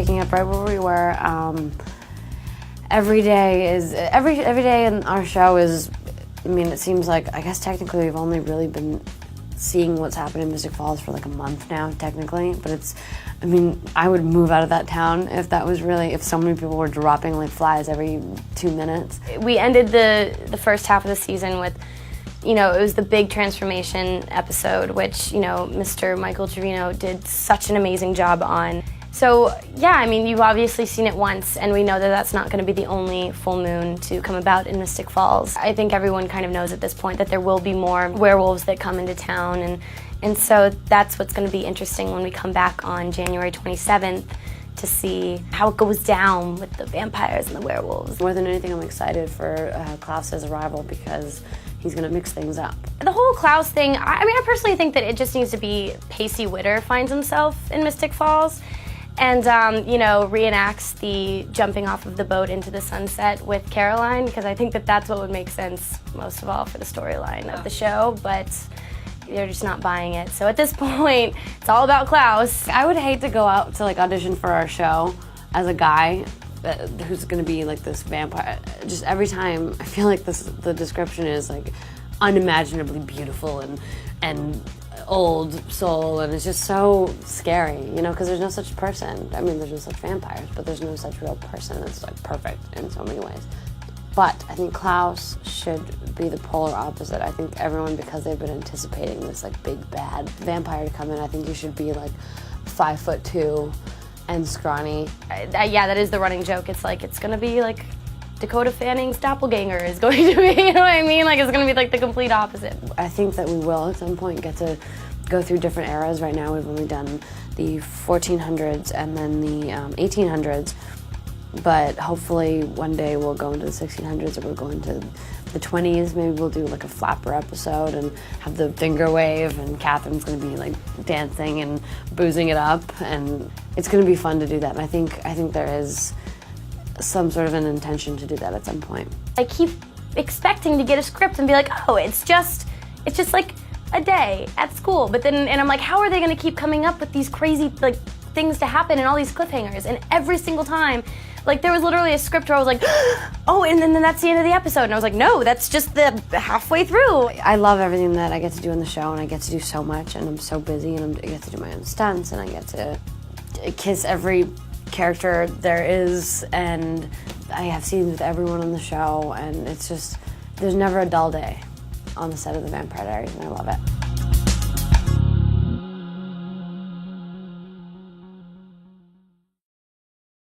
picking up right where we were. Every day in our show is, I mean, it seems like, I guess technically we've only really been seeing what's happened in Mystic Falls for like a month now, technically, but it's, I mean, I would move out of that town if that was really, if so many people were dropping like flies every 2 minutes. We ended the first half of the season with, you know, it was the big transformation episode, which, you know, Mr. Michael Trevino did such an amazing job on. So, yeah, I mean, you've obviously seen it once, and we know that that's not going to be the only full moon to come about in Mystic Falls. I think everyone kind of knows at this point that there will be more werewolves that come into town, and so that's what's going to be interesting when we come back on January 27th to see how it goes down with the vampires and the werewolves. More than anything, I'm excited for Klaus's arrival because he's going to mix things up. The whole Klaus thing, I mean, I personally think that it just needs to be Pacey Witter finds himself in Mystic Falls and, you know, reenacts the jumping off of the boat into the sunset with Caroline, because I think that that's what would make sense most of all for the storyline of the show, but they're just not buying it. So at this point, it's all about Klaus. I would hate to go out to like audition for our show as a guy who's gonna be like this vampire. Just every time, I feel like the description is like unimaginably beautiful and old soul, and it's just so scary, you know, because there's no such person. I mean, there's no such vampires, but there's no such real person that's like perfect in so many ways. But I think Klaus should be the polar opposite. I think everyone, because they've been anticipating this like big bad vampire to come in, I think you should be like 5'2" and scrawny. Yeah, that is the running joke. It's like, it's gonna be like Dakota Fanning's doppelganger is going to be, you know what I mean? Like, it's gonna be like the complete opposite. I think that we will at some point get to go through different eras. Right now we've only done the 1400s and then the 1800s, but hopefully one day we'll go into the 1600s or we'll go into the 20s. Maybe we'll do like a flapper episode and have the finger wave, and Catherine's gonna be like dancing and boozing it up, and it's gonna be fun to do that. And I think there is some sort of an intention to do that at some point. I keep expecting to get a script and be like, oh, it's just like a day at school. But then, and I'm like, how are they gonna keep coming up with these crazy like things to happen and all these cliffhangers? And every single time, like there was literally a script where I was like, oh, and then that's the end of the episode. And I was like, no, that's just the halfway through. I love everything that I get to do in the show, and I get to do so much, and I'm so busy, and I get to do my own stunts, and I get to kiss every character there is, and I have scenes with everyone on the show, and it's just, there's never a dull day on the set of The Vampire Diaries, and I love it.